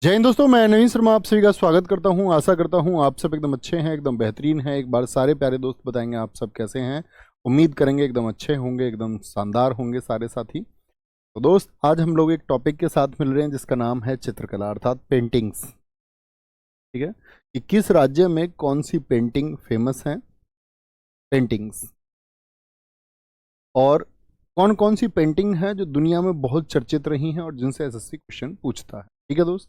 जय हिंद दोस्तों, मैं नवीन शर्मा आप सभी का स्वागत करता हूं। आशा करता हूं आप सब एकदम अच्छे हैं, एकदम बेहतरीन हैं। एक बार सारे प्यारे दोस्त बताएंगे आप सब कैसे हैं। उम्मीद करेंगे एकदम अच्छे होंगे, एकदम शानदार होंगे सारे साथी। तो दोस्त, आज हम लोग एक टॉपिक के साथ मिल रहे हैं जिसका नाम है चित्रकला अर्थात पेंटिंग्स। ठीक है, कि किस राज्य में कौन सी पेंटिंग फेमस है, पेंटिंग्स, और कौन कौन सी पेंटिंग है जो दुनिया में बहुत चर्चित रही हैं और जिनसे एसएससी क्वेश्चन पूछता है। ठीक है दोस्त,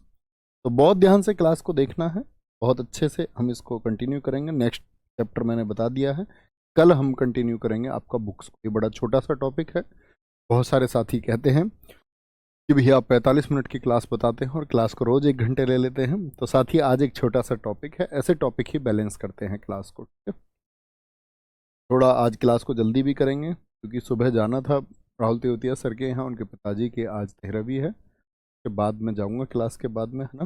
तो बहुत ध्यान से क्लास को देखना है, बहुत अच्छे से हम इसको कंटिन्यू करेंगे। नेक्स्ट चैप्टर मैंने बता दिया है, कल हम कंटिन्यू करेंगे आपका बुक्स को। ये बड़ा छोटा सा टॉपिक है। बहुत सारे साथी कहते हैं कि भैया आप 45 मिनट की क्लास बताते हैं और क्लास को रोज 1 घंटे ले लेते हैं। तो साथी आज एक छोटा सा टॉपिक है, ऐसे टॉपिक ही बैलेंस करते हैं क्लास को। ठीक है, थोड़ा आज क्लास को जल्दी भी करेंगे क्योंकि सुबह जाना था राहुल तेवतिया सर के यहाँ, उनके पिताजी की आज 13वीं है। के बाद में जाऊंगा क्लास के बाद में, है ना।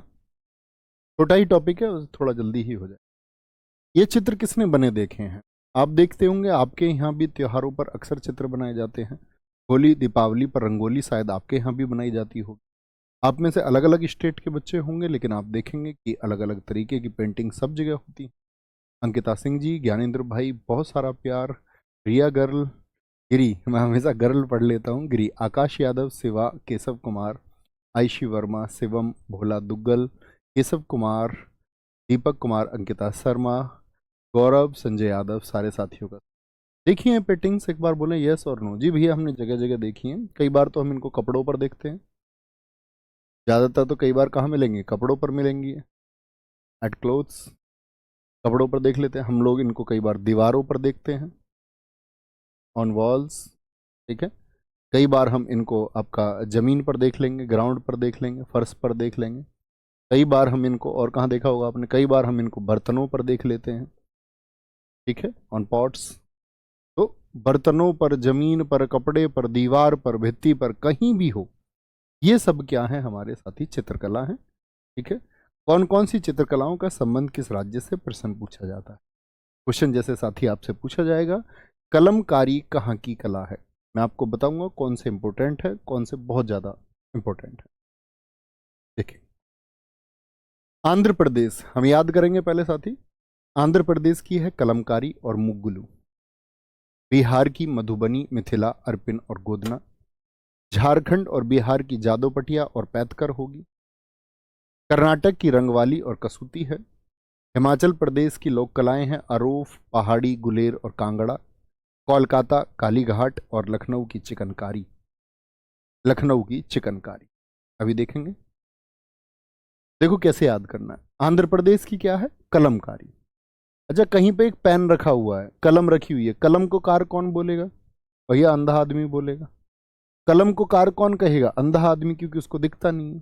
छोटा ही टॉपिक है, थोड़ा जल्दी ही हो जाए। ये चित्र किसने बने देखे हैं? आप देखते होंगे आपके यहाँ भी त्योहारों पर अक्सर चित्र बनाए जाते हैं। होली दीपावली पर रंगोली शायद आपके यहाँ भी बनाई जाती होगी। आप में से अलग अलग स्टेट के बच्चे होंगे, लेकिन आप देखेंगे कि अलग अलग तरीके की पेंटिंग सब जगह होती है। अंकिता सिंह जी, ज्ञानेंद्र भाई, बहुत सारा प्यार, रिया गर्ल, गिरी, मैं हमेशा गर्ल पढ़ लेता हूँ, गिरी, आकाश यादव, शिवा, केशव कुमार, आयशी वर्मा, शिवम, भोला दुग्गल, केशव कुमार, दीपक कुमार, अंकिता शर्मा, गौरव, संजय यादव, सारे साथियों का देखिए पेंटिंग्स। एक बार बोले यस और नो। जी भैया, हमने जगह जगह देखी हैं। कई बार तो हम इनको कपड़ों पर देखते हैं, ज़्यादातर तो कई बार कहाँ मिलेंगे, कपड़ों पर मिलेंगी, एट क्लोथ्स, कपड़ों पर देख लेते हैं हम लोग इनको। कई बार दीवारों पर देखते हैं, ऑन वॉल्स। ठीक है, कई बार हम इनको आपका ज़मीन पर देख लेंगे, ग्राउंड पर देख लेंगे, फर्श पर देख लेंगे। कई बार हम इनको, और कहाँ देखा होगा आपने, कई बार हम इनको बर्तनों पर देख लेते हैं। ठीक है, ऑन पॉट्स। तो बर्तनों पर, जमीन पर, कपड़े पर, दीवार पर, भित्ति पर, कहीं भी हो, ये सब क्या है हमारे साथी, चित्रकला है। ठीक है, कौन कौन सी चित्रकलाओं का संबंध किस राज्य से, प्रश्न पूछा जाता है। क्वेश्चन जैसे साथी आपसे पूछा जाएगा, कलमकारी कहाँ की कला है, मैं आपको बताऊंगा कौन से इंपॉर्टेंट है, कौन से बहुत ज्यादा इंपॉर्टेंट है। देखिए, आंध्र प्रदेश हम याद करेंगे पहले साथी। आंध्र प्रदेश की है कलमकारी और मुग्गुलू। बिहार की मधुबनी, मिथिला, अर्पिन और गोदना। झारखंड और बिहार की जादोपटिया और पैतकर होगी। कर्नाटक की रंगवाली और कसूती है। हिमाचल प्रदेश की लोक कलाएं हैं अरोफ, पहाड़ी, गुलेर और कांगड़ा। कोलकाता कालीघाट और लखनऊ की चिकनकारी, लखनऊ की चिकनकारी। अभी देखेंगे, देखो कैसे याद करना है। आंध्र प्रदेश की क्या है, कलमकारी। अच्छा, कहीं पे एक पेन रखा हुआ है, कलम रखी हुई है, कलम को कार कौन बोलेगा? भैया अंधा आदमी बोलेगा। कलम को कार कौन कहेगा? अंधा आदमी, क्योंकि उसको दिखता नहीं है।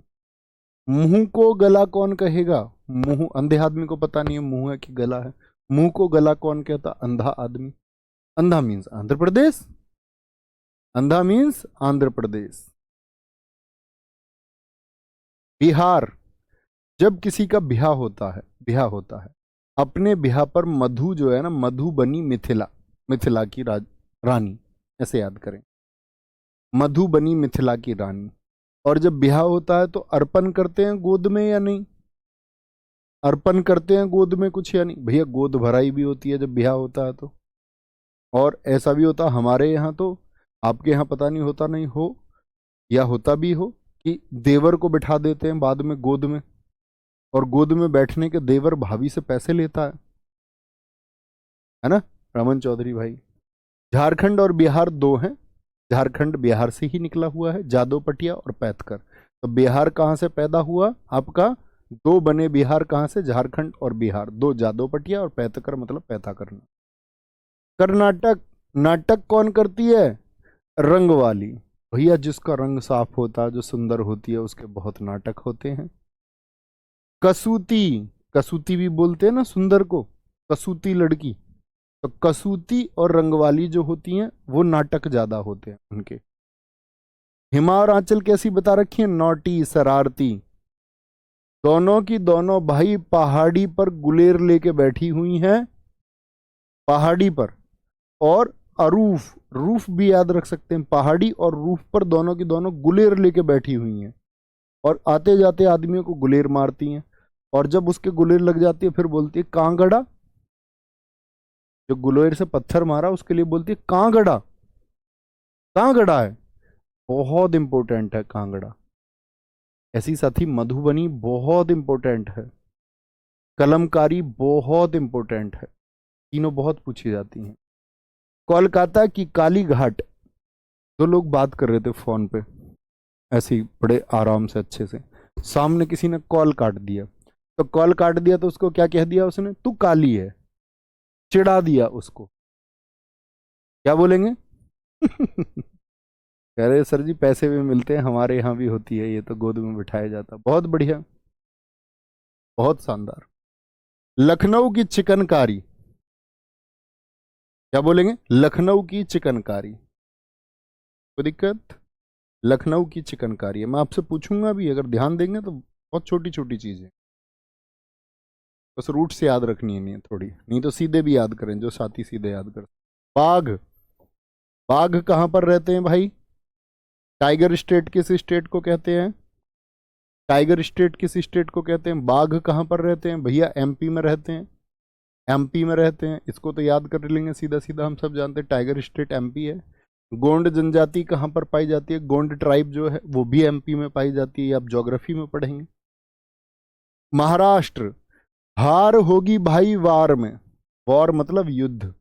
मुंह को गला कौन कहेगा? मुंह, अंधे आदमी को पता नहीं है मुंह है कि गला है। मुंह को गला कौन कहता? अंधा आदमी। अंधा मीन्स आंध्र प्रदेश, अंधा मीन्स आंध्र प्रदेश। बिहार, जब किसी का ब्याह होता है, ब्याह होता है, अपने ब्याह पर मधु जो है ना, मधु बनी मिथिला, मिथिला की रानी, ऐसे याद करें, मधु बनी मिथिला की रानी। और जब ब्याह होता है तो अर्पण करते हैं गोद में या नहीं? अर्पण करते हैं गोद में कुछ या नहीं? भैया गोद भराई भी होती है जब ब्याह होता है तो। और ऐसा भी होता हमारे यहाँ तो, आपके यहाँ पता नहीं होता नहीं हो, या होता भी हो, कि देवर को बिठा देते हैं बाद में गोद में, और गोद में बैठने के देवर भाभी से पैसे लेता है ना, रमन चौधरी भाई। झारखंड और बिहार दो हैं, झारखंड बिहार से ही निकला हुआ है, जादोपटिया और पैतकर। तो बिहार कहाँ से पैदा हुआ आपका? दो बने बिहार कहाँ से? झारखंड और बिहार, दो जादोपटिया और पैतकर मतलब पैदा करना। कर्नाटक, नाटक कौन करती है? रंग वाली। भैया जिसका रंग साफ होता है, जो सुंदर होती है, उसके बहुत नाटक होते हैं। कसूती, कसूती भी बोलते हैं ना सुंदर को, कसूती लड़की। तो कसूती और रंगवाली जो होती हैं वो नाटक ज्यादा होते हैं उनके। हिमा और आंचल कैसी बता रखी है? नौटी, शरारती। दोनों की दोनों भाई पहाड़ी पर गुलेर लेके बैठी हुई हैं, पहाड़ी पर। और अरूफ, रूफ भी याद रख सकते हैं, पहाड़ी और रूफ पर दोनों की दोनों गुलेर लेके बैठी हुई हैं। और आते जाते आदमियों को गुलेर मारती हैं, और जब उसके गुलेर लग जाती है फिर बोलती है कहाँ गड़ा। जो गुलेर से पत्थर मारा उसके लिए बोलती है कहाँ गड़ा, कहाँ गड़ा है। बहुत इंपॉर्टेंट है कहाँ गड़ा। ऐसी साथी मधुबनी बहुत इंपॉर्टेंट है, कलमकारी बहुत इंपॉर्टेंट है, तीनों बहुत पूछी जाती हैं। कोलकाता की काली घाट, दो लोग बात कर रहे थे फोन पे ऐसे ही बड़े आराम से अच्छे से, सामने किसी ने कॉल काट दिया, तो कॉल काट दिया तो उसको क्या कह दिया उसने, तू काली है, चिढ़ा दिया उसको। क्या बोलेंगे? कह रहे सर जी पैसे भी मिलते हैं, हमारे यहाँ भी होती है, ये तो गोद में बिठाया जाता। बहुत बढ़िया, बहुत शानदार। लखनऊ की चिकनकारी, क्या बोलेंगे? लखनऊ की चिकनकारी। कोई दिक्कत? लखनऊ की चिकनकारी है। मैं आपसे पूछूंगा भी, अगर ध्यान देंगे तो बहुत छोटी छोटी चीजें, बस रूट से याद रखनी है, नहीं थोड़ी, नहीं तो सीधे भी याद करें, जो साथी सीधे याद कर। बाघ, बाघ कहाँ पर रहते हैं भाई? टाइगर स्टेट किस स्टेट को कहते हैं? टाइगर स्टेट किस स्टेट को कहते हैं? बाघ कहाँ पर रहते हैं भैया? एमपी में रहते हैं, एमपी में रहते हैं। इसको तो याद कर लेंगे सीधा सीधा, हम सब जानते हैं टाइगर स्टेट एमपी है। गोंड जनजाति कहाँ पर पाई जाती है? गोंड ट्राइब जो है वो भी एमपी में पाई जाती है, आप ज्योग्राफी में पढ़ेंगे। महाराष्ट्र, हार होगी भाई वार में, वॉर मतलब युद्ध,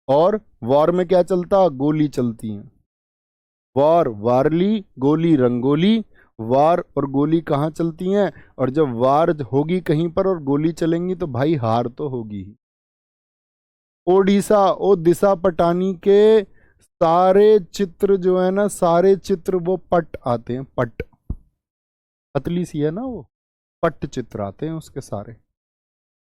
और वॉर में क्या चलता? गोली चलती है। वॉर वारली, गोली रंगोली, वार और गोली कहाँ चलती हैं? और जब वार होगी कहीं पर और गोली चलेंगी तो भाई हार तो होगी ही। ओडिशा, ओ दिशा पटानी के सारे चित्र जो है ना, सारे चित्र वो पट आते हैं, पट, पतली सी है ना वो, पट चित्र आते हैं उसके सारे।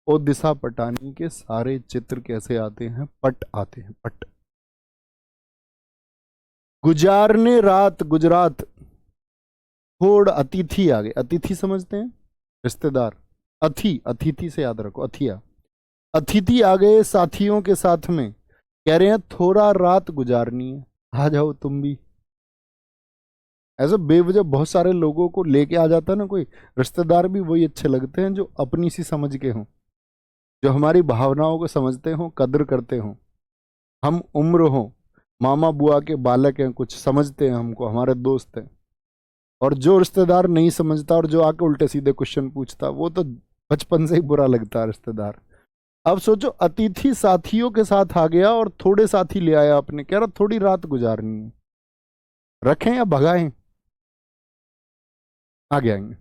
ओ दिशा पटानी के सारे चित्र कैसे आते हैं? पट आते हैं, पट। गुजारने रात गुजरात, थोड़ अतिथि आ गए। अतिथि समझते हैं? रिश्तेदार। अथि, अतिथि से याद रखो, अथिया। अतिथि आ गए साथियों के साथ में, कह रहे हैं थोड़ा रात गुजारनी है, आ जाओ तुम भी। ऐसे बेवजह बहुत सारे लोगों को लेके आ जाता है ना कोई, रिश्तेदार भी वही अच्छे लगते हैं जो अपनी सी समझ के हों, जो हमारी भावनाओं को समझते हों, कद्र करते हों। हम उम्र हों, मामा बुआ के बालक हैं, कुछ समझते हैं हमको, हमारे दोस्त हैं। और जो रिश्तेदार नहीं समझता और जो आके उल्टे सीधे क्वेश्चन पूछता, वो तो बचपन से ही बुरा लगता है रिश्तेदार। अब सोचो, अतिथि साथियों के साथ आ गया और थोड़े साथी ले आया आपने, कह रहा थोड़ी रात गुजारनी है, रखें या भगाएं? आगे आएंगे।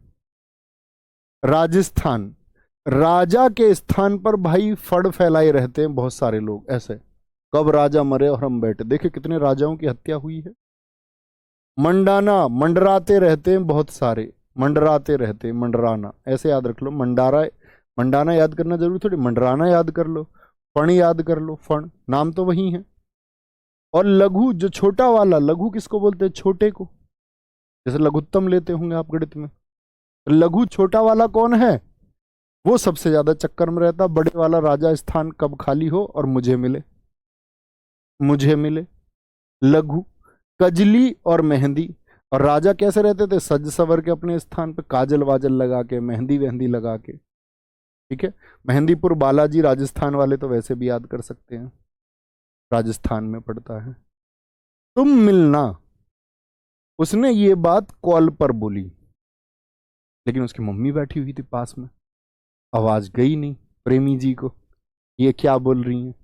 राजस्थान, राजा के स्थान पर भाई फड़ फैलाए रहते हैं बहुत सारे लोग ऐसे, कब राजा मरे और हम बैठे। देखिए कितने राजाओं की हत्या हुई है। मंडाना, मंडराते रहते हैं बहुत सारे, मंडराते रहते हैं, मंडराना ऐसे याद रख लो। मंडारा, मंडाना याद करना जरूरी थोड़ी, मंडराना याद कर लो, फण याद कर लो, फण नाम तो वही है। और लघु, जो छोटा वाला, लघु किसको बोलते हैं? छोटे को, जैसे लघुत्तम लेते होंगे आप गणित में, लघु छोटा वाला कौन है? वो सबसे ज्यादा चक्कर में रहता, बड़े वाला राजा स्थान कब खाली हो और मुझे मिले, मुझे मिले। लघु, कजली और मेहंदी। और राजा कैसे रहते थे? सज सवर के अपने स्थान पे, काजल वाजल लगा के, मेहंदी वेहंदी लगा के, ठीक है। मेहंदीपुर बालाजी राजस्थान वाले तो वैसे भी याद कर सकते हैं, राजस्थान में पड़ता है। तुम मिलना, उसने ये बात कॉल पर बोली, लेकिन उसकी मम्मी बैठी हुई थी पास में, आवाज गई नहीं प्रेमी जी को, ये क्या बोल रही हैं।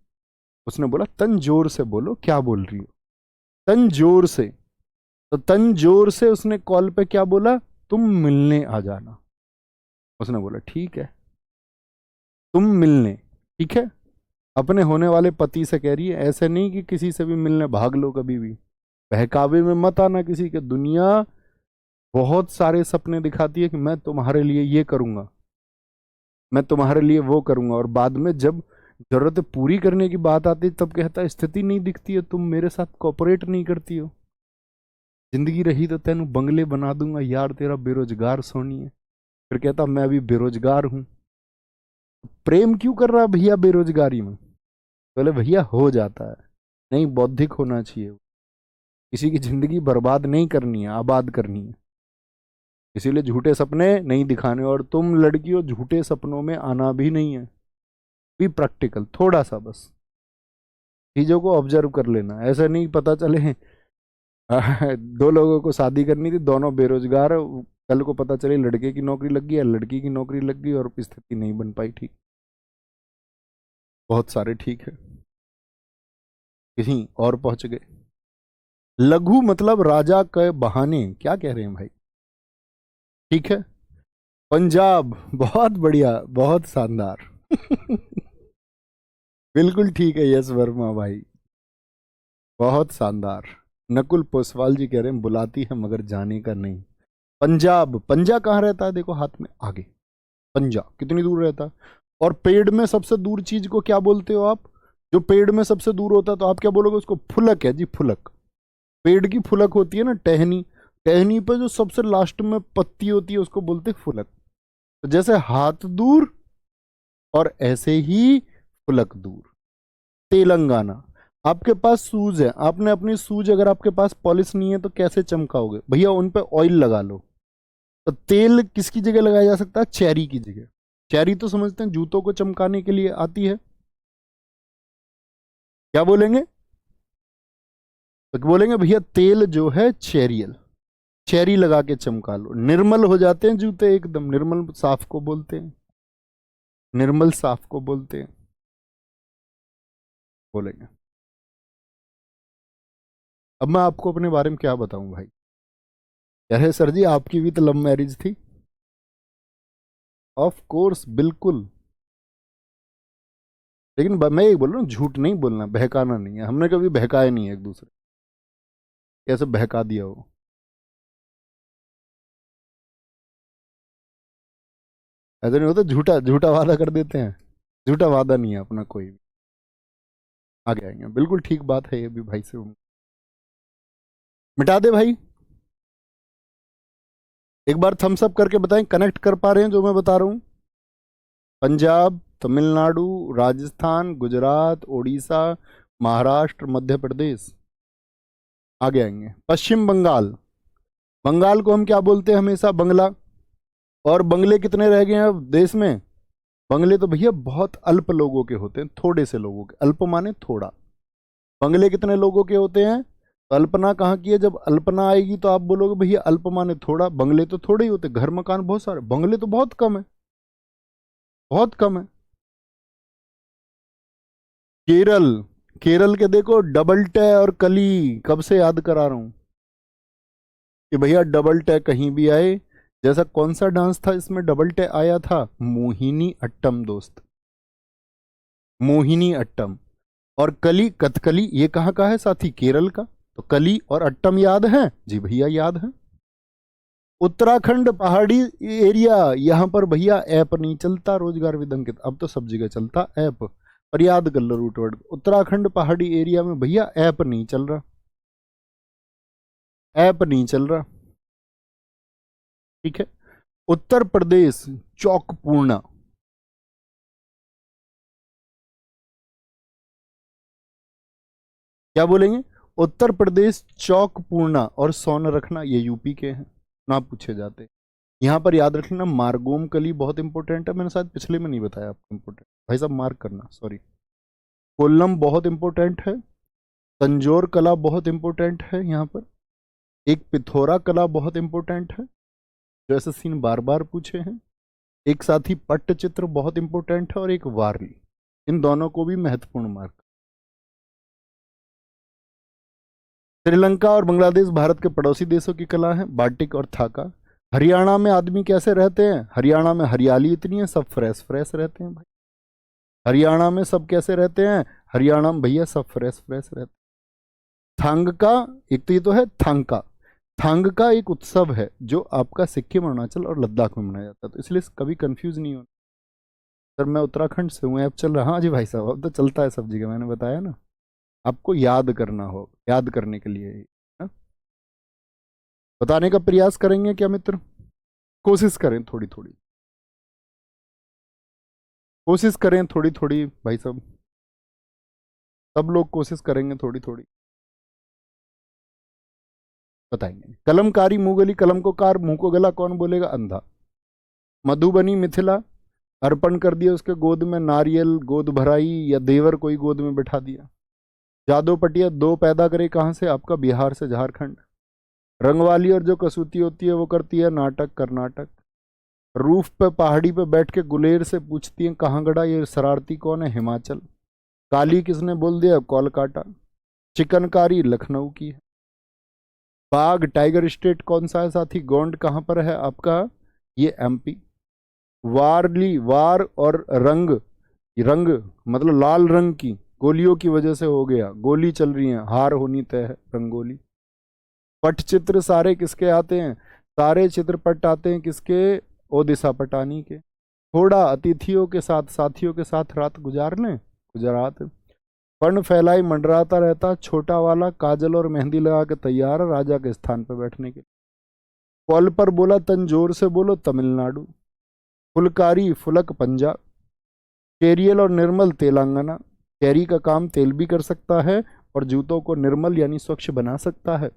उसने बोला तन जोर से बोलो, क्या बोल रही हो? तन जोर से। तो तन जोर से उसने कॉल पे क्या बोला? तुम मिलने आ जाना। उसने बोला ठीक है, तुम मिलने, ठीक है। अपने होने वाले पति से कह रही है, ऐसे नहीं कि किसी से भी मिलने भाग लो, कभी भी बहकावे में मत आना किसी के। दुनिया बहुत सारे सपने दिखाती है कि मैं तुम्हारे लिए ये करूंगा, मैं तुम्हारे लिए वो करूंगा, और बाद में जब जरूरत पूरी करने की बात आती तब कहता है स्थिति नहीं दिखती है, तुम मेरे साथ कोऑपरेट नहीं करती हो। जिंदगी रही तो तेन बंगले बना दूंगा यार, तेरा बेरोजगार सोनी है। फिर कहता मैं अभी बेरोजगार हूं। प्रेम क्यों कर रहा भैया बेरोजगारी में? बोले भैया हो जाता है, नहीं बौद्धिक होना चाहिए, किसी की जिंदगी बर्बाद नहीं करनी है, आबाद करनी है। इसीलिए झूठे सपने नहीं दिखाने, और तुम लड़कियों झूठे सपनों में आना भी नहीं है। बी प्रैक्टिकल थोड़ा सा, बस चीजों को ऑब्जर्व कर लेना। ऐसा नहीं पता चले दो लोगों को शादी करनी थी, दोनों बेरोजगार, कल को पता चले लड़के की नौकरी लग गई या लड़की की नौकरी लग गई और स्थिति नहीं बन पाई ठीक। बहुत सारे ठीक है, कहीं और पहुंच गए। लघु मतलब राजा के बहाने, क्या कह रहे हैं भाई? ठीक है। पंजाब, बहुत बढ़िया, बहुत शानदार बिल्कुल ठीक है, यस वर्मा भाई, बहुत शानदार। नकुल पोसवाल जी कह रहे हैं बुलाती है मगर जाने का नहीं। पंजाब, पंजा कहाँ रहता है? देखो हाथ में आगे, पंजा कितनी दूर रहता है। और पेड़ में सबसे दूर चीज को क्या बोलते हो आप? जो पेड़ में सबसे दूर होता है तो आप क्या बोलोगे उसको? फुलक है जी, फुलक। पेड़ की फुलक होती है ना, टहनी, टहनी पे जो सबसे लास्ट में पत्ती होती है उसको बोलते हैं फुलक। तो जैसे हाथ दूर और ऐसे ही फुलक दूर। तेलंगाना, आपके पास सूज है, आपने अपनी सूज अगर आपके पास पॉलिश नहीं है तो कैसे चमकाओगे भैया? उन पे ऑयल लगा लो। तो तेल किसकी जगह लगाया जा सकता है? चेरी की जगह। चेरी तो समझते हैं जूतों को चमकाने के लिए आती है। क्या बोलेंगे? तो बोलेंगे भैया तेल जो है चेरियल, चेरी लगा के चमका लो, निर्मल हो जाते हैं जूते एकदम। निर्मल साफ को बोलते हैं, निर्मल साफ को बोलते हैं, बोलेंगे। अब मैं आपको अपने बारे में क्या बताऊं भाई? कह रहे सर जी आपकी भी तो लव मैरिज थी। ऑफ कोर्स, बिल्कुल। लेकिन मैं ये बोल रहा हूँ झूठ नहीं बोलना, बहकाना नहीं है। हमने कभी बहकाए नहीं है एक दूसरे, कैसे बहका दिया हो। ऐसा नहीं होता, झूठा झूठा वादा कर देते हैं। झूठा वादा नहीं है अपना कोई भी। आगे आएंगे, बिल्कुल ठीक बात है ये भी भाई से। मिटा दे भाई, एक बार थम्स अप करके बताएं कनेक्ट कर पा रहे हैं जो मैं बता रहा हूं। पंजाब, तमिलनाडु, राजस्थान, गुजरात, उड़ीसा, महाराष्ट्र, मध्य प्रदेश। आगे आएंगे, पश्चिम बंगाल। बंगाल को हम क्या बोलते हैं हमेशा? बंगला। और बंगले कितने रह गए हैं अब देश में? बंगले तो भैया बहुत अल्प लोगों के होते हैं, थोड़े से लोगों के। अल्प माने थोड़ा। बंगले कितने लोगों के होते हैं? तो अल्पना कहाँ की है? जब अल्पना आएगी तो आप बोलोगे भैया अल्प माने थोड़ा, बंगले तो थोड़े ही होते, घर मकान बहुत सारे, बंगले तो बहुत कम है, बहुत कम है। केरल, केरल के देखो डबल टे और कली, कब से याद करा रहा हूं कि भैया डबल टे कहीं भी आए। जैसा कौन सा डांस था इसमें डबल टे आया था? मोहिनी अट्टम दोस्त, मोहिनी अट्टम। और कली, कथकली, ये कहाँ का है साथी? केरल का। तो कली और अट्टम याद है? जी भैया याद है। उत्तराखंड पहाड़ी एरिया, यहां पर भैया ऐप नहीं चलता रोजगार विदंकित, अब तो सब जगह चलता ऐप। और याद कर लो रूट वर्ड, उत्तराखंड पहाड़ी एरिया में भैया ऐप नहीं चल रहा, ऐप नहीं चल रहा। ठीक है। उत्तर प्रदेश, चौकपूर्णा। क्या बोलेंगे? उत्तर प्रदेश चौकपूर्णा और सोन रखना, ये यूपी के हैं, ना पूछे जाते। यहां पर याद रखना मार्गोम कली बहुत इंपॉर्टेंट है, मैंने शायद पिछले में नहीं बताया आपको, इंपॉर्टेंट भाई साहब मार्क करना, सॉरी। कोल्लम बहुत इंपॉर्टेंट है। तंजौर कला बहुत इंपॉर्टेंट है यहाँ पर। एक पिथौरा कला बहुत इंपॉर्टेंट है, जो ऐसे सीन बार बार पूछे हैं। एक साथ ही पट्टचित्र बहुत इंपॉर्टेंट है, और एक वारली। इन दोनों को भी महत्वपूर्ण मार्क। श्रीलंका और बांग्लादेश भारत के पड़ोसी देशों की कला है, बाल्टिक और थाका। हरियाणा में आदमी कैसे रहते हैं? हरियाणा में हरियाली इतनी है, सब फ्रेश फ्रेश रहते हैं भाई। हरियाणा में सब कैसे रहते हैं? हरियाणा में भैया सब फ्रेश फ्रेश रहते हैं। थांग का, एक तो ये तो है थांग का, थांग का एक उत्सव है जो आपका सिक्किम, अरुणाचल और लद्दाख में मनाया जाता है, तो इसलिए कभी कंफ्यूज नहीं हो। सर मैं उत्तराखंड से हूँ, ऐप चल रहा है। हाँ जी भाई साहब, अब तो चलता है सब जगह, मैंने बताया ना। आपको याद करना हो, याद करने के लिए हाँ? बताने का प्रयास करेंगे क्या मित्र? कोशिश करें थोड़ी थोड़ी, कोशिश करें थोड़ी थोड़ी भाई साहब, सब लोग कोशिश करेंगे थोड़ी थोड़ी। बताएंगे। कलमकारी मुंह गली, कलम को कार मुंह को गला, कौन बोलेगा? अंधा। मधुबनी मिथिला, अर्पण कर दिया उसके गोद में नारियल, गोद भराई या देवर कोई गोद में बैठा दिया। जादो पटिया, दो पैदा करे कहाँ से? आपका बिहार से झारखंड। रंगवाली और जो कसूती होती है वो करती है नाटक, कर्नाटक। रूफ पे पहाड़ी पे बैठ के गुलेर से पूछती है कहाँ गड़ा, ये शरारती कौन है? हिमाचल। काली किसने बोल दिया? कोलकाता। चिकनकारी लखनऊ की है। बाघ टाइगर स्टेट कौन सा है साथी? गोंड कहाँ पर है आपका? ये एमपी। वारली, वार और रंग, रंग मतलब लाल रंग की गोलियों की वजह से हो गया, गोली चल रही है, हार होनी तय है, रंगोली। पटचित्र सारे किसके आते हैं? सारे चित्रपट आते हैं किसके? ओडिशा पटानी के। थोड़ा अतिथियों के साथ, साथियों के साथ रात गुजार लें, गुजरात। फन फैलाई मंडराता रहता, छोटा वाला काजल और मेहंदी लगा के तैयार है राजा के स्थान पर बैठने के। कॉल पर बोला तन जोर से बोलो, तमिलनाडु। फुलकारी फुलक पंजाब। केरियल और निर्मल तेलंगाना। कैरी का काम तेल भी कर सकता है और जूतों को निर्मल यानी स्वच्छ बना सकता है।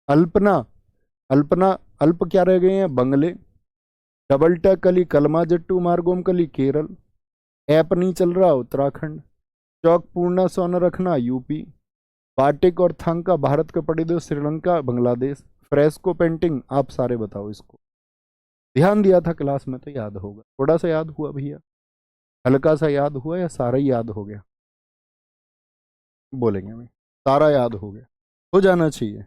अल्पना, अल्पना, अल्प क्या रह गए हैं? बंगले। डबल टैक कली कलमा जट्टू मार्गोम कली केरल। ऐप नहीं चल रहा उत्तराखंड। चौक पूर्णा सोना रखना यूपी। बाटिक और थांका भारत के पड़े दो श्रीलंका बांग्लादेश। फ्रेस्को पेंटिंग आप सारे बताओ इसको। ध्यान दिया था क्लास में तो याद होगा। थोड़ा सा याद हुआ भैया? हल्का सा याद हुआ या सारा ही याद हो गया? बोलेंगे हमें सारा याद हो गया, हो जाना चाहिए।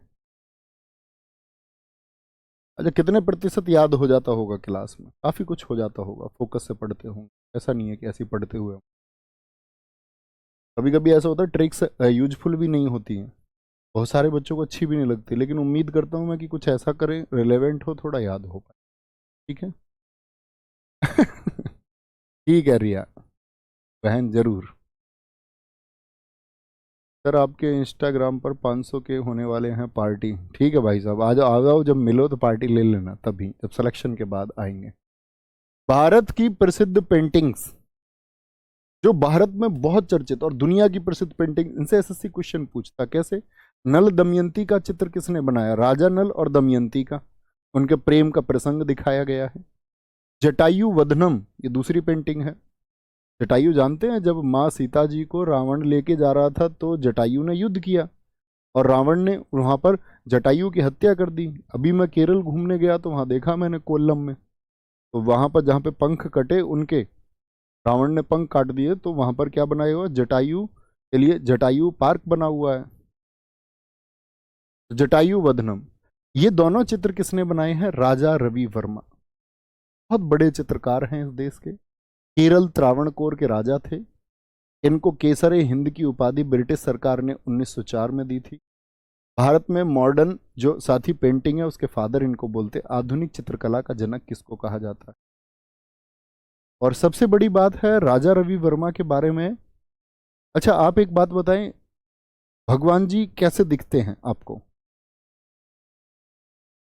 अच्छा, कितने प्रतिशत याद हो जाता होगा क्लास में? काफ़ी कुछ हो जाता होगा, फोकस से पढ़ते होंगे। ऐसा नहीं है कि ऐसे पढ़ते हुए। कभी कभी ऐसा होता है ट्रिक्स यूजफुल भी नहीं होती हैं, बहुत सारे बच्चों को अच्छी भी नहीं लगती, लेकिन उम्मीद करता हूँ मैं कि कुछ ऐसा करें रिलेवेंट हो, थोड़ा याद हो पाए। ठीक है। ठीक है रिया बहन, जरूर। सर आपके इंस्टाग्राम पर 500 के होने वाले हैं पार्टी। ठीक है भाई साहब, आ जाओ, जब मिलो तो पार्टी ले लेना, तभी जब सिलेक्शन के बाद आएंगे। भारत की प्रसिद्ध पेंटिंग्स, जो भारत में बहुत चर्चित और दुनिया की प्रसिद्ध पेंटिंग, इनसे एसएससी क्वेश्चन पूछता। कैसे? नल दमयंती का चित्र किसने बनाया? राजा नल और दमयंती का, उनके प्रेम का प्रसंग दिखाया गया है। जटायु वदनम, ये दूसरी पेंटिंग है। जटायु जानते हैं, जब माँ सीता जी को रावण लेके जा रहा था तो जटायु ने युद्ध किया और रावण ने वहां पर जटायु की हत्या कर दी। अभी मैं केरल घूमने गया तो वहां देखा मैंने कोल्लम में, तो वहां पर जहाँ पे पंख कटे उनके, रावण ने पंख काट दिए, तो वहां पर क्या बनाया हुआ? जटायु के लिए जटायु पार्क बना हुआ है। जटायु वदनम, ये दोनों चित्र किसने बनाए हैं? राजा रवि वर्मा। बहुत बड़े चित्रकार हैं इस देश के। केरल त्रावणकोर के राजा थे। इनको केसरे हिंद की उपाधि ब्रिटिश सरकार ने 1904 में दी थी। भारत में मॉडर्न जो साथी पेंटिंग है उसके फादर इनको बोलते। आधुनिक चित्रकला का जनक किसको कहा जाता है? और सबसे बड़ी बात है राजा रवि वर्मा के बारे में। अच्छा आप एक बात बताएं, भगवान जी कैसे दिखते हैं आपको?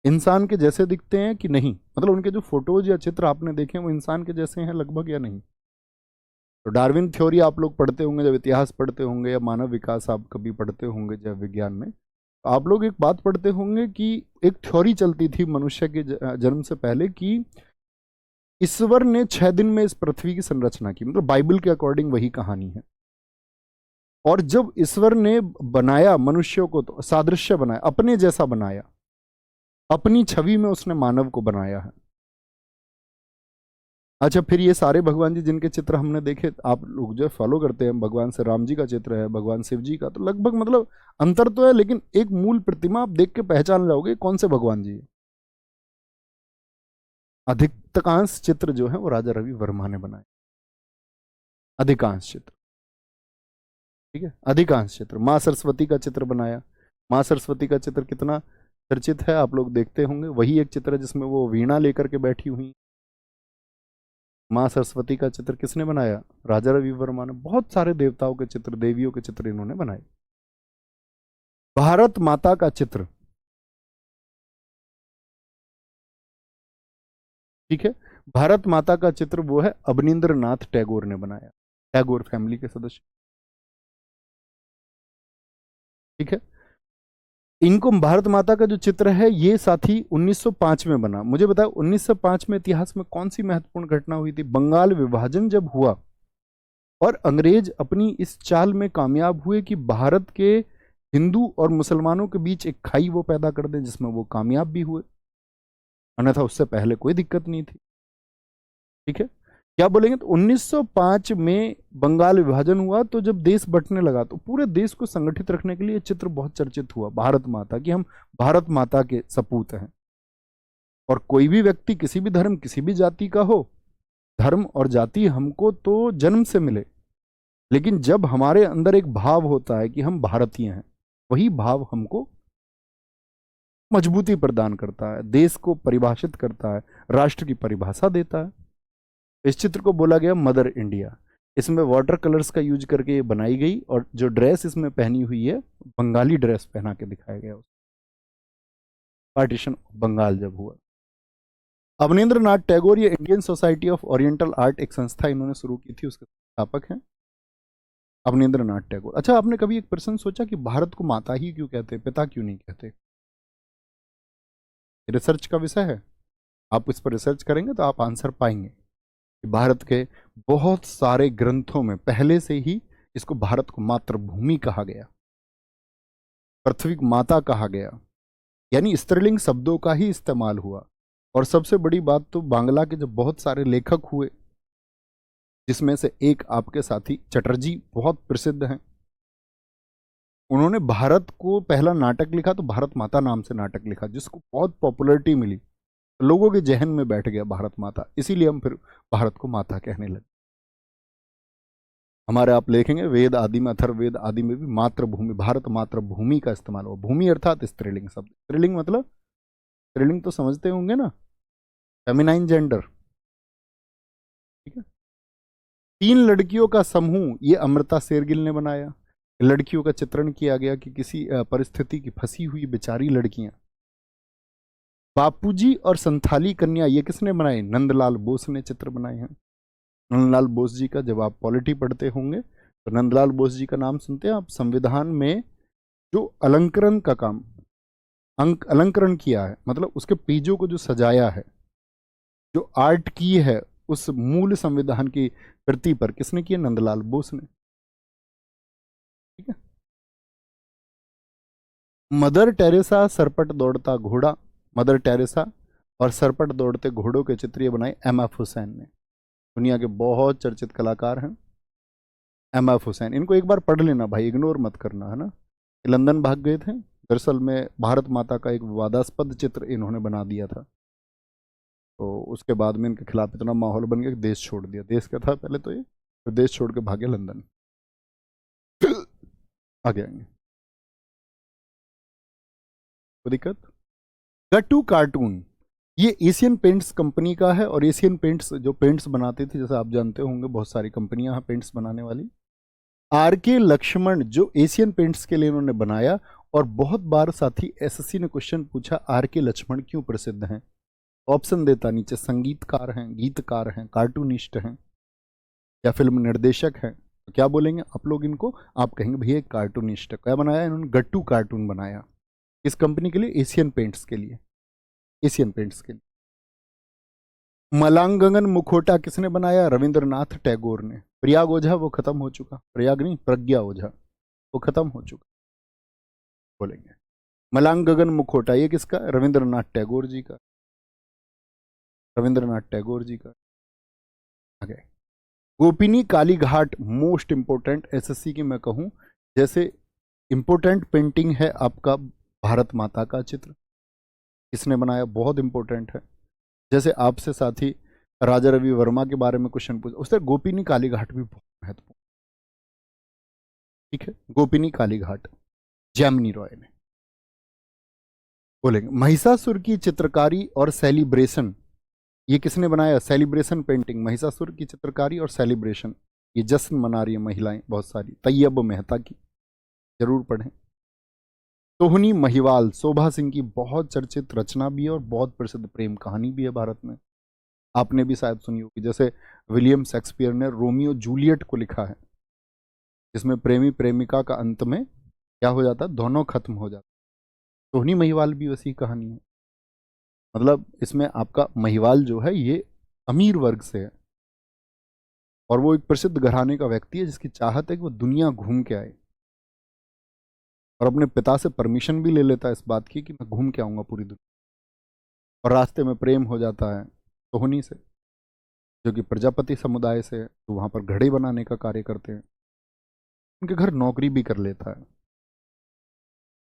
इंसान के जैसे दिखते हैं कि नहीं? मतलब उनके जो फोटोज या चित्र आपने देखे हैं वो इंसान के जैसे हैं लगभग या नहीं? तो डार्विन थ्योरी आप लोग पढ़ते होंगे जब इतिहास पढ़ते होंगे, या मानव विकास आप कभी पढ़ते होंगे जब विज्ञान में, तो आप लोग एक बात पढ़ते होंगे कि एक थ्योरी चलती थी मनुष्य के जन्म से पहले कि ईश्वर ने 6 दिन में इस पृथ्वी की संरचना की, मतलब बाइबल के अकॉर्डिंग वही कहानी है। और जब ईश्वर ने बनाया मनुष्यों को तो सादृश्य बनाया, अपने जैसा बनाया, अपनी छवि में उसने मानव को बनाया है। अच्छा फिर ये सारे भगवान जी जिनके चित्र हमने देखे, आप लोग जो फॉलो करते हैं, भगवान से राम जी का चित्र है, भगवान शिव जी का, तो लगभग मतलब अंतर तो है, लेकिन एक मूल प्रतिमा आप देख के पहचान जाओगे कौन से भगवान जी है। अधिकांश चित्र जो है वो राजा रवि वर्मा ने बनाए, अधिकांश चित्र। ठीक है, अधिकांश चित्र। माँ सरस्वती का चित्र बनाया। माँ सरस्वती का चित्र कितना चर्चित है, आप लोग देखते होंगे। वही एक चित्र है जिसमें वो वीणा लेकर के बैठी हुई। माँ सरस्वती का चित्र किसने बनाया? राजा रवि वर्मा ने। बहुत सारे देवताओं के चित्र, देवियों के चित्र इन्होंने बनाए। भारत माता का चित्र, ठीक है, भारत माता का चित्र वो है अवनींद्र नाथ टैगोर ने बनाया, टैगोर फैमिली के सदस्य। ठीक है। इनको भारत माता का जो चित्र है ये साथी 1905 में बना। मुझे बताओ 1905 में इतिहास में कौन सी महत्वपूर्ण घटना हुई थी? बंगाल विभाजन जब हुआ और अंग्रेज अपनी इस चाल में कामयाब हुए कि भारत के हिंदू और मुसलमानों के बीच एक खाई वो पैदा कर दें, जिसमें वो कामयाब भी हुए। अन्यथा उससे पहले कोई दिक्कत नहीं थी। ठीक है, क्या बोलेंगे? तो 1905 में बंगाल विभाजन हुआ, तो जब देश बंटने लगा तो पूरे देश को संगठित रखने के लिए चित्र बहुत चर्चित हुआ, भारत माता की। हम भारत माता के सपूत हैं। और कोई भी व्यक्ति किसी भी धर्म किसी भी जाति का हो, धर्म और जाति हमको तो जन्म से मिले, लेकिन जब हमारे अंदर एक भाव होता है कि हम भारतीय हैं, वही भाव हमको मजबूती प्रदान करता है, देश को परिभाषित करता है, राष्ट्र की परिभाषा देता है। इस चित्र को बोला गया मदर इंडिया। इसमें वाटर कलर्स का यूज करके ये बनाई गई, और जो ड्रेस इसमें पहनी हुई है बंगाली ड्रेस पहना के दिखाया गया। पार्टीशन बंगाल जब हुआ, अवनींद्र नाथ टैगोर, ये Indian society of oriental art एक संस्था इन्होंने शुरू की थी, उसके संस्थापक हैं अवनींद्र नाथ टैगोर। अच्छा, आपने कभी एक प्रश्न सोचा कि भारत को माता ही क्यों कहते, पिता क्यों नहीं कहते? रिसर्च का विषय है, आप इस पर रिसर्च करेंगे तो आप आंसर पाएंगे कि भारत के बहुत सारे ग्रंथों में पहले से ही इसको भारत को मातृभूमि कहा गया, पृथ्वी माता कहा गया, यानी स्त्रीलिंग शब्दों का ही इस्तेमाल हुआ। और सबसे बड़ी बात तो बांग्ला के जब बहुत सारे लेखक हुए, जिसमें से एक आपके साथी चटर्जी बहुत प्रसिद्ध हैं, उन्होंने भारत को पहला नाटक लिखा तो भारत माता नाम से नाटक लिखा, जिसको बहुत पॉपुलैरिटी मिली, लोगों के जहन में बैठ गया भारत माता, इसीलिए हम फिर भारत को माता कहने लगे। हमारे आप लिखेंगे वेद आदि में, अथर्ववेद आदि में भी मातृभूमि, भारत मातृभूमि का इस्तेमाल हुआ। भूमि अर्थात स्त्रीलिंग शब्द। स्त्रीलिंग मतलब, स्त्रीलिंग तो समझते होंगे ना, फेमिनाइन जेंडर। ठीक है, 3 लड़कियों का समूह ये अमृता शेरगिल ने बनाया। लड़कियों का चित्रण किया गया कि किसी परिस्थिति की फंसी हुई बेचारी लड़कियां। बापूजी और संथाली कन्या ये किसने बनाए? नंदलाल बोस ने चित्र बनाए हैं। नंदलाल बोस जी का, जब आप पॉलिटी पढ़ते होंगे तो नंदलाल बोस जी का नाम सुनते हैं आप। संविधान में जो अलंकरण का काम, अलंकरण किया है, मतलब उसके पेजों को जो सजाया है, जो आर्ट की है उस मूल संविधान की प्रति पर, किसने किया? नंदलाल बोस ने। ठीक है, मदर टेरेसा सरपट दौड़ता घोड़ा, मदर टेरेसा और सरपट दौड़ते घोड़ों के चित्र ये बनाए एम.एफ. हुसैन ने। दुनिया के बहुत चर्चित कलाकार हैं एम.एफ. हुसैन। इनको एक बार पढ़ लेना भाई, इग्नोर मत करना, है ना। ये लंदन भाग गए थे, दरअसल में भारत माता का एक विवादास्पद चित्र इन्होंने बना दिया था, तो उसके बाद में इनके खिलाफ इतना माहौल बन गया कि देश छोड़ दिया। देश क्या था पहले तो ये, तो देश छोड़ के भागे लंदन। आगे आएंगे, कोई दिक्कत? गट्टू कार्टून, ये एशियन पेंट्स कंपनी का है, और एशियन पेंट्स जो पेंट्स बनाती थी, जैसे आप जानते होंगे बहुत सारी कंपनियां हैं पेंट्स बनाने वाली। आर के लक्ष्मण जो एशियन पेंट्स के लिए इन्होंने बनाया, और बहुत बार साथी एसएससी ने क्वेश्चन पूछा आर के लक्ष्मण क्यों प्रसिद्ध हैं। ऑप्शन देता नीचे, संगीतकार हैं, गीतकार हैं, कार्टूनिस्ट हैं, या फिल्म निर्देशक हैं। तो क्या बोलेंगे आप लोग इनको? आप कहेंगे भैया एक कार्टूनिस्ट है। क्या बनाया इन्होंने? गट्टू कार्टून बनाया। इस कंपनी के लिए, एशियन पेंट्स के लिए, एशियन पेंट्स के लिए। मलांगगन मुखोटा किसने बनाया? रविंद्रनाथ टैगोर ने। प्रयाग ओझा वो खत्म हो चुका, प्रयाग नहीं, प्रज्ञा ओझा वो खत्म हो चुका। बोलेंगे मलांगगन मुखोटा ये किसका? रविंद्रनाथ टैगोर जी का, रविंद्रनाथ टैगोर जी का। आगे गोपिनी Kali Ghat, most important SSC की मैं कहूं, जैसे इंपोर्टेंट पेंटिंग है आपका भारत माता का चित्र, किसने बनाया? बहुत इंपोर्टेंट है। जैसे आपसे साथी राजा रवि वर्मा के बारे में क्वेश्चन पूछा, उससे गोपिनी काली घाट भी बहुत महत्वपूर्ण। ठीक है, गोपिनी काली घाट जैमिनी रॉय ने। बोलेंगे महिषासुर की चित्रकारी और सेलिब्रेशन, ये किसने बनाया? सेलिब्रेशन पेंटिंग, महिषासुर की चित्रकारी और सेलिब्रेशन, ये जश्न मना रही है महिलाएं बहुत सारी, तैयब मेहता की, जरूर पढ़ें। सोहनी महिवाल, शोभा सिंह की बहुत चर्चित रचना भी है और बहुत प्रसिद्ध प्रेम कहानी भी है भारत में, आपने भी शायद सुनी होगी। जैसे विलियम शेक्सपियर ने रोमियो जूलियट को लिखा है, जिसमें प्रेमी प्रेमिका का अंत में क्या हो जाता है? दोनों खत्म हो जाते। सोहनी महिवाल भी वैसी कहानी है। मतलब इसमें आपका महिवाल जो है ये अमीर वर्ग से है और वो एक प्रसिद्ध घराने का व्यक्ति है जिसकी चाहत है कि वो दुनिया घूम के आए और अपने पिता से परमिशन भी ले लेता है इस बात की कि मैं घूम के आऊंगा पूरी दुनिया। और रास्ते में प्रेम हो जाता है सोहनी से, जो कि प्रजापति समुदाय से है, तो वहां पर घड़े बनाने का कार्य करते हैं। उनके घर नौकरी भी कर लेता है।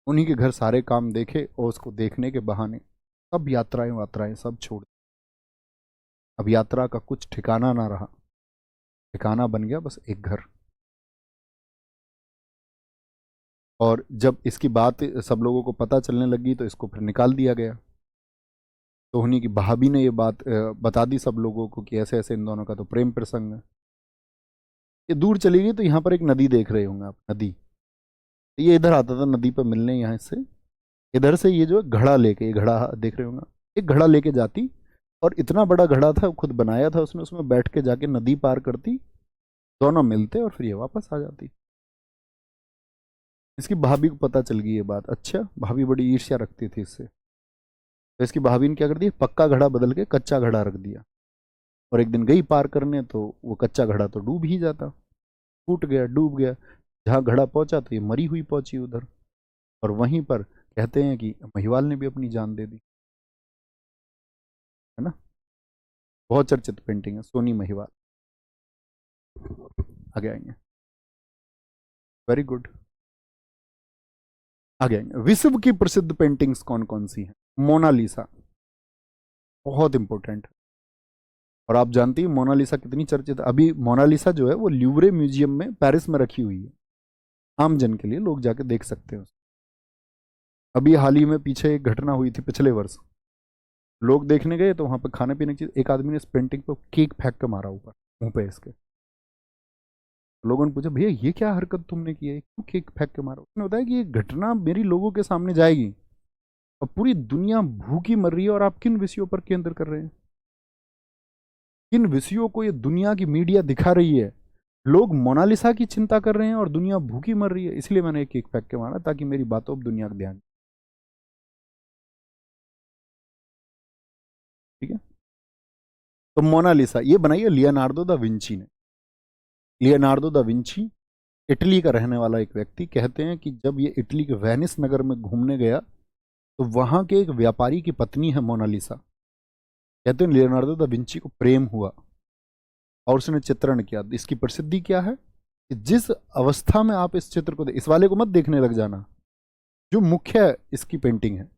उन्हीं के घर सारे काम देखे और उसको देखने के बहाने सब यात्राएं वात्राएं सब छोड़। अब यात्रा का कुछ ठिकाना ना रहा, ठिकाना बन गया बस एक घर। और जब इसकी बात सब लोगों को पता चलने लगी तो इसको फिर निकाल दिया गया। तो उन्हीं की भाभी ने ये बात बता दी सब लोगों को कि ऐसे ऐसे इन दोनों का तो प्रेम प्रसंग है। ये दूर चली गई तो यहाँ पर एक नदी देख रहे होंगे आप, नदी। ये इधर आता था नदी पर मिलने, यहाँ से इधर से ये जो है घड़ा लेके, ये घड़ा देख रहे होंगे, एक घड़ा लेके जाती और इतना बड़ा घड़ा था, खुद बनाया था उसने, उसमें बैठ के जाके नदी पार करती, दोनों मिलते और फिर ये वापस आ जाती। इसकी भाभी को पता चल गई ये बात। अच्छा, भाभी बड़ी ईर्ष्या रखती थी इससे, तो इसकी भाभी ने क्या कर दिया, पक्का घड़ा बदल के कच्चा घड़ा रख दिया। और एक दिन गई पार करने तो वो कच्चा घड़ा तो डूब ही जाता, टूट गया, डूब गया। जहाँ घड़ा पहुंचा तो ये मरी हुई पहुंची उधर। और वहीं पर कहते हैं कि महिवाल ने भी अपनी जान दे दी, है ना। बहुत चर्चित पेंटिंग है सोनी महिवाल। आगे आएंगे, वेरी गुड। आगे आएंगे, विश्व की प्रसिद्ध पेंटिंग्स कौन कौन सी हैं। मोनालिसा बहुत इंपॉर्टेंट है। और आप जानती हैं मोनालिसा कितनी चर्चित है। अभी मोनालिसा जो है वो ल्यूवरे म्यूजियम में पेरिस में रखी हुई है, आम जन के लिए, लोग जाके देख सकते हैं। अभी हाल ही में पीछे एक घटना हुई थी पिछले वर्ष, लोग देखने गए तो वहां पर खाने पीने की चीज, एक आदमी ने इस पेंटिंग पर केक फेंक के मारा ऊपर मुंह पे इसके। लोगों ने पूछा भैया ये क्या हरकत तुमने की है, क्यों केक फेंक के मारा। उसने बताया कि ये घटना मेरी लोगों के सामने जाएगी और पूरी दुनिया भूखी मर रही है और आप किन विषयों पर केंद्र कर रहे हैं, किन विषयों को ये दुनिया की मीडिया दिखा रही है। लोग मोनालिसा की चिंता कर रहे हैं और दुनिया भूखी मर रही है, इसलिए मैंने एक केक फेंक के मारा ताकि मेरी बातों पर दुनिया का ध्यान। ठीक है, तो मोनालिसा ये बनाई है लियोनार्डो दा विंची ने। लियोनार्डो दा विंची इटली का रहने वाला एक व्यक्ति। कहते हैं कि जब ये इटली के वेनिस नगर में घूमने गया तो वहां के एक व्यापारी की पत्नी है मोनालिसा। कहते हैं लियोनार्डो दा विंची को प्रेम हुआ और उसने चित्रण किया। इसकी प्रसिद्धि क्या है कि जिस अवस्था में आप इस चित्र को इस वाले को मत देखने लग जाना, जो मुख्य इसकी पेंटिंग है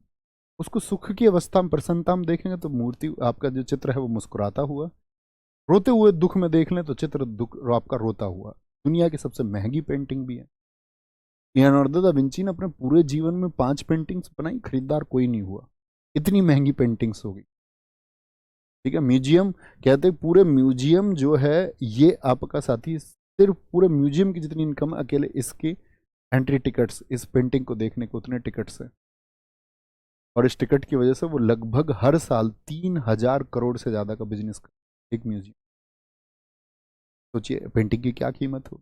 उसको सुख की अवस्था में, प्रसन्नता में देखेंगे तो मूर्ति आपका जो चित्र है वो मुस्कुराता हुआ, रोते हुए दुख में देख लें तो चित्र दुख आपका रोता हुआ। दुनिया की सबसे महंगी पेंटिंग भी है। लियोनार्डो दा विंची ने अपने पूरे जीवन में 5 पेंटिंग्स बनाई, खरीदार कोई नहीं हुआ, इतनी महंगी पेंटिंग्स हो गई। ठीक है, म्यूजियम कहते हैं पूरे म्यूजियम जो है ये आपका साथी, सिर्फ पूरे म्यूजियम की जितनी इनकम अकेले इसके एंट्री टिकट्स, इस पेंटिंग को देखने को उतने टिकट्स है। और इस टिकट की वजह से वो लगभग हर साल 3,000 करोड़ से ज्यादा का बिजनेस कर एक म्यूजियम। सोचिए पेंटिंग की क्या कीमत हो।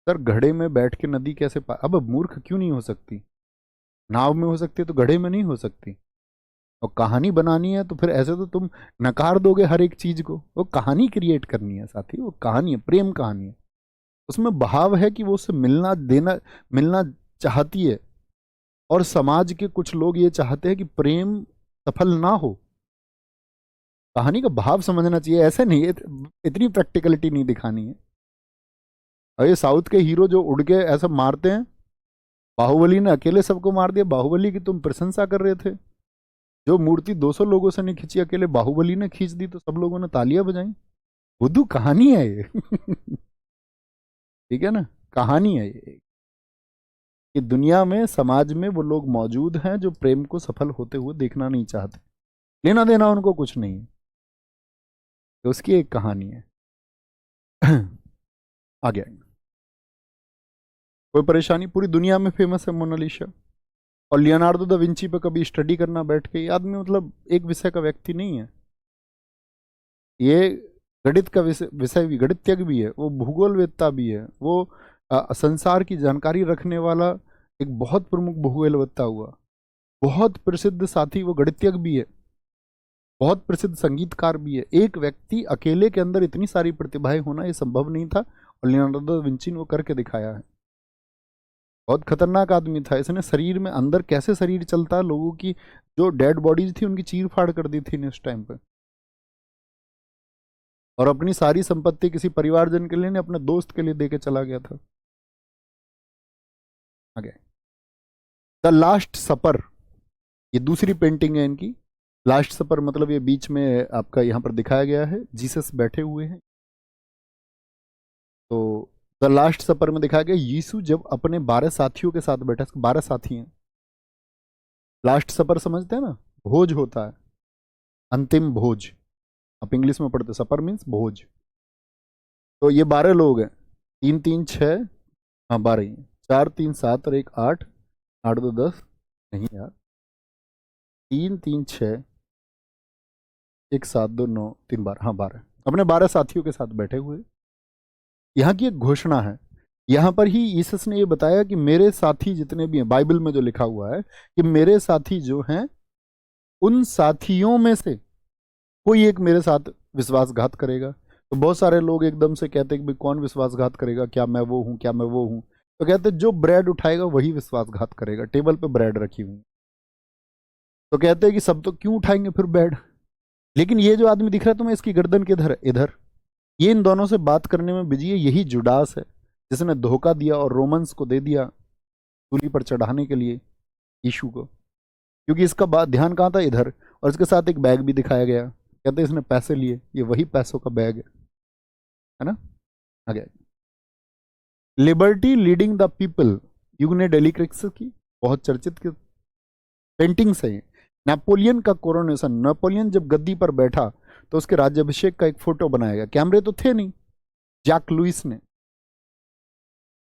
सर घड़े में बैठ के नदी कैसे अब मूर्ख क्यों नहीं हो सकती, नाव में हो सकती है तो घड़े में नहीं हो सकती। और कहानी बनानी है तो फिर ऐसे तो तुम नकार दोगे हर एक चीज को। वो कहानी क्रिएट करनी है साथी, वो कहानी है, प्रेम कहानी है, उसमें भाव है कि वो उससे मिलना देना, मिलना चाहती है। और समाज के कुछ लोग ये चाहते हैं कि प्रेम सफल ना हो। कहानी का भाव समझना चाहिए, ऐसे नहीं है, इतनी प्रैक्टिकलिटी नहीं दिखानी है। और ये साउथ के हीरो जो उड़ के ऐसा मारते हैं, बाहुबली ने अकेले सबको मार दिया, बाहुबली की तुम प्रशंसा कर रहे थे। जो मूर्ति 200 लोगों से नहीं खींची, अकेले बाहुबली ने खींच दी तो सब लोगों ने तालियां बजाई। बुद्धू कहानी है ये ठीक है ना, कहानी है ये कि दुनिया में, समाज में वो लोग मौजूद हैं जो प्रेम को सफल होते हुए देखना नहीं चाहते, लेना देना उनको कुछ नहीं है, तो उसकी एक कहानी है आगे आएंगे। कोई परेशानी, पूरी दुनिया में फेमस है मोनालिसा। और लियोनार्डो दा विंची पे कभी स्टडी करना बैठ के, ये आदमी मतलब एक विषय का व्यक्ति नहीं है, ये गणित का विषय भी, गणितज्ञ भी है, वो भूगोलवेत्ता भी है, वो संसार की जानकारी रखने वाला एक बहुत प्रमुख भूगोलवेत्ता हुआ, बहुत प्रसिद्ध साथी, वो गणितज्ञ भी है, बहुत प्रसिद्ध संगीतकार भी है। एक व्यक्ति अकेले के अंदर इतनी सारी प्रतिभाएं होना ये संभव नहीं था, और लियोनार्डो दा विंची ने वो करके दिखाया है। बहुत खतरनाक आदमी था। इसने शरीर में अंदर कैसे शरीर चलता है, लोगों की जो डेड बॉडीज थी उनकी चीर फाड़ कर दी थी उस टाइम पे, और अपनी सारी संपत्ति किसी परिवारजन के लिए नहीं, अपने दोस्त के लिए देके चला गया था। आगे, द लास्ट सपर, ये दूसरी पेंटिंग है इनकी। लास्ट सपर मतलब ये बीच में आपका यहाँ पर दिखाया गया है, जीसस बैठे हुए हैं। तो द लास्ट सपर में दिखाया गया यीशु जब अपने 12 साथियों के साथ बैठा, 12 साथी हैं। लास्ट सपर समझते हैं ना, भोज होता है, अंतिम भोज। आप इंग्लिश में पढ़ते, सपर मीन्स भोज। तो ये 12 लोग हैं, 3 3 6, हाँ 12 ही हैं। 4 3 7 और 1 8, 8 2 10, नहीं यार, 3 3 6, 1 7 2 9 3 12, हाँ 12, अपने 12 साथियों के साथ बैठे हुए। यहाँ की एक घोषणा है, यहाँ पर ही यीशु ने ये बताया कि मेरे साथी जितने भी हैं, बाइबल में जो लिखा हुआ है कि मेरे साथी जो हैं, उन साथियों में से कोई एक मेरे साथ विश्वासघात करेगा। तो बहुत सारे लोग एकदम से कहते हैं कि भाई कौन विश्वासघात करेगा, क्या मैं वो हूं, क्या मैं वो हूं। तो कहते जो ब्रेड उठाएगा वही विश्वासघात करेगा। टेबल पे ब्रेड रखी हुई, तो कहते हैं कि सब तो क्यों उठाएंगे फिर ब्रेड, लेकिन ये जो आदमी दिख रहा है तुम्हें, इसकी गर्दन किधर है, इधर, ये इन दोनों से बात करने में बिजी है। यही जुडास है जिसने धोखा दिया और रोमन्स को दे दिया सूली पर चढ़ाने के लिए यीशु को, क्योंकि इसका बात ध्यान कहाँ था, इधर। और इसके साथ एक बैग भी दिखाया गया, कहते इसने पैसे लिए, ये वही पैसों का बैग है ना। आगे, liberty leading the people, Eugene Delacroix की बहुत चर्चित पेंटिंग्स है ये। नेपोलियन का कोरोनेशन, नेपोलियन जब गद्दी पर बैठा तो उसके राज्याभिषेक का एक फोटो बनाया गया, कैमरे तो थे नहीं, जैक लुइस ने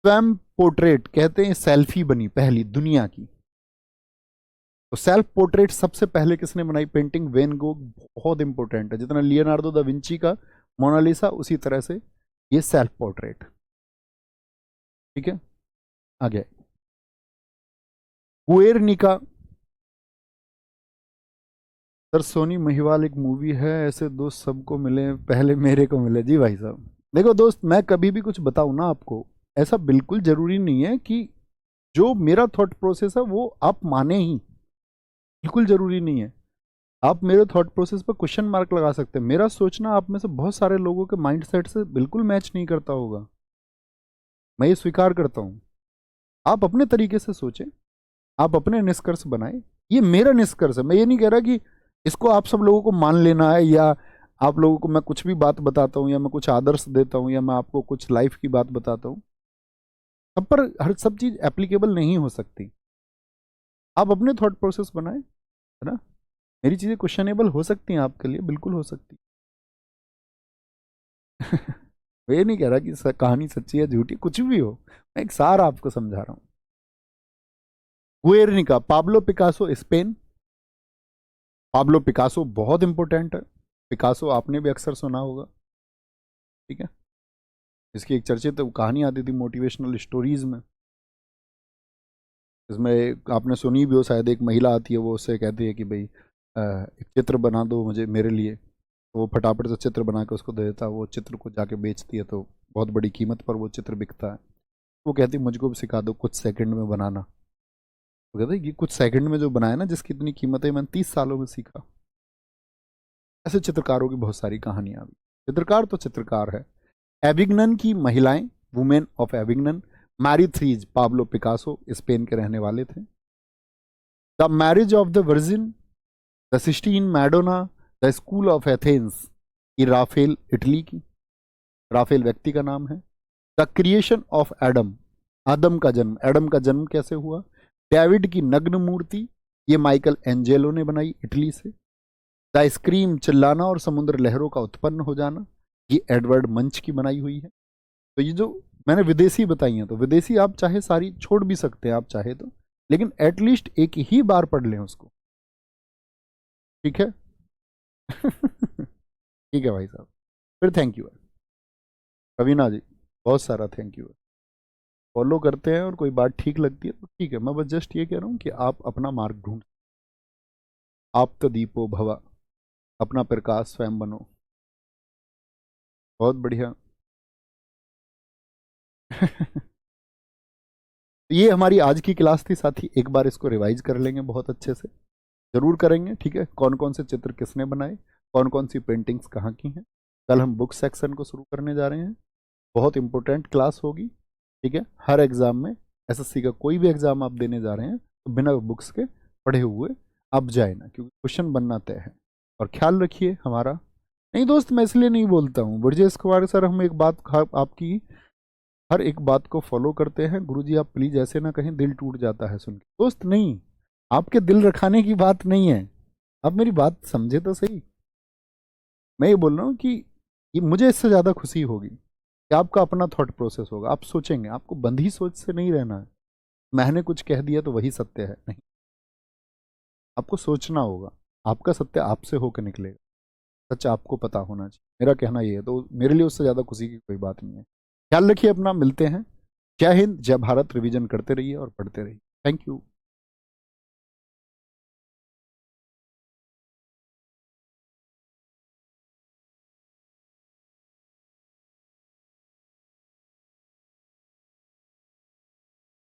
स्वयं पोर्ट्रेट, कहते हैं सेल्फी बनी पहली दुनिया की। तो सेल्फ पोर्ट्रेट सबसे पहले किसने बनाई पेंटिंग, वेन गोग, बहुत इंपॉर्टेंट है। जितना लियोनार्डो दा विंची का मोनालिसा, उसी तरह से ये सेल्फ पोर्ट्रेट। ठीक है, आगे, गुएर्निका। सर सोनी महिवाल एक मूवी है, ऐसे दोस्त सबको मिले, पहले मेरे को मिले। जी भाई साहब, देखो दोस्त, मैं कभी भी कुछ बताऊं ना आपको, ऐसा बिल्कुल जरूरी नहीं है कि जो मेरा थॉट प्रोसेस है वो आप माने ही, बिल्कुल जरूरी नहीं है। आप मेरे थॉट प्रोसेस पर क्वेश्चन मार्क लगा सकते हैं। मेरा सोचना आप में से बहुत सारे लोगों के माइंडसेट से बिल्कुल मैच नहीं करता होगा, मैं ये स्वीकार करता हूं। आप अपने तरीके से सोचें, आप अपने निष्कर्ष बनाएं। ये मेरा निष्कर्ष है, मैं ये नहीं कह रहा कि इसको आप सब लोगों को मान लेना है, या आप लोगों को मैं कुछ भी बात बताता हूँ, या मैं कुछ आदर्श देता हूँ, या मैं आपको कुछ लाइफ की बात बताता हूँ, सब पर हर सब चीज एप्लीकेबल नहीं हो सकती। आप अपने थॉट प्रोसेस बनाएं, है ना। मेरी चीजें क्वेश्चनेबल हो सकती हैं आपके लिए, बिल्कुल हो सकती मैं ये नहीं कह रहा कि कहानी सच्ची है झूठी, कुछ भी हो, मैं एक सार आपको समझा रहा हूं। Guernica, Pablo Picasso, Spain. Pablo Picasso बहुत इंपॉर्टेंट है, पिकासो आपने भी अक्सर सुना होगा, ठीक है। इसकी एक चर्चित कहानी आती थी मोटिवेशनल स्टोरीज में, इसमें आपने सुनी भी हो शायद, एक महिला आती है, वो उससे कहती है कि भाई एक चित्र बना दो मुझे, मेरे लिए। तो वो फटाफट से चित्र बना के उसको दे देता है, वो चित्र को जाके बेचती है, तो बहुत बड़ी कीमत पर वो चित्र बिकता है। वो कहती है मुझको भी सिखा दो कुछ सेकंड में बनाना। वो कहते हैं कि कुछ सेकंड में जो बनाया ना, जिसकी इतनी कीमत है, मैंने 30 सालों में सीखा। ऐसे चित्रकारों की बहुत सारी कहानियां भी, चित्रकार तो चित्रकार है। एविग्नन की महिलाएं, women of Avignon, Marie Therese, Pablo Picasso Spain के रहने वाले थे। The marriage of the Virgin, the Sistine Madonna, the school of Athens, ये राफेल इटली की, राफेल व्यक्ति का नाम है। द क्रिएशन ऑफ एडम, आदम का जन्म, एडम का जन्म कैसे हुआ। डेविड की नग्न मूर्ति, ये माइकल एंजेलो ने बनाई इटली से। द स्क्रीम, चिल्लाना और समुद्र लहरों का उत्पन्न हो जाना, ये एडवर्ड मंच की बनाई हुई है। तो ये जो मैंने विदेशी बताई हैं, तो विदेशी आप चाहे सारी छोड़ भी सकते हैं आप चाहे तो, लेकिन एटलीस्ट एक ही बार पढ़ लें उसको, ठीक है। ठीक है भाई साहब, फिर थैंक यू कविना जी, बहुत सारा थैंक यू। फॉलो करते हैं और कोई बात ठीक लगती है तो ठीक है। मैं बस जस्ट ये कह रहा हूँ कि आप अपना मार्ग ढूंढ, आप तो दीपो भवा, अपना प्रकाश स्वयं बनो। बहुत बढ़िया। ये हमारी आज की क्लास थी साथी, एक बार इसको रिवाइज कर लेंगे बहुत अच्छे से, जरूर करेंगे, ठीक है। कौन कौन से चित्र किसने बनाए, कौन कौन सी पेंटिंग्स कहाँ की हैं। कल हम बुक सेक्शन को शुरू करने जा रहे हैं, बहुत इंपॉर्टेंट क्लास होगी, ठीक है। हर एग्जाम में, एसएससी का कोई भी एग्जाम आप देने जा रहे हैं तो बिना बुक्स के पढ़े हुए आप जाए ना, क्योंकि क्वेश्चन बनना तय है। और ख्याल रखिए हमारा, नहीं दोस्त मैं इसलिए नहीं बोलता हूँ ब्रजेश कुमार सर, हम एक बात आपकी हर एक बात को फॉलो करते हैं। गुरुजी आप प्लीज ऐसे ना कहें, दिल टूट जाता है सुन के। दोस्त नहीं, आपके दिल रखाने की बात नहीं है, आप मेरी बात समझे तो सही। मैं ये बोल रहा हूँ कि ये मुझे इससे ज़्यादा खुशी होगी कि आपका अपना थॉट प्रोसेस होगा, आप सोचेंगे, आपको बंधी सोच से नहीं रहना है। मैंने कुछ कह दिया तो वही सत्य है, नहीं, आपको सोचना होगा, आपका सत्य आपसे होकर निकलेगा, सच आपको पता होना चाहिए। मेरा कहना ये है, तो मेरे लिए उससे ज़्यादा खुशी की कोई बात नहीं है। ख्याल रखिए अपना, मिलते हैं। जय हिंद, जय भारत। रिवीजन करते रहिए और पढ़ते रहिए। Thank you.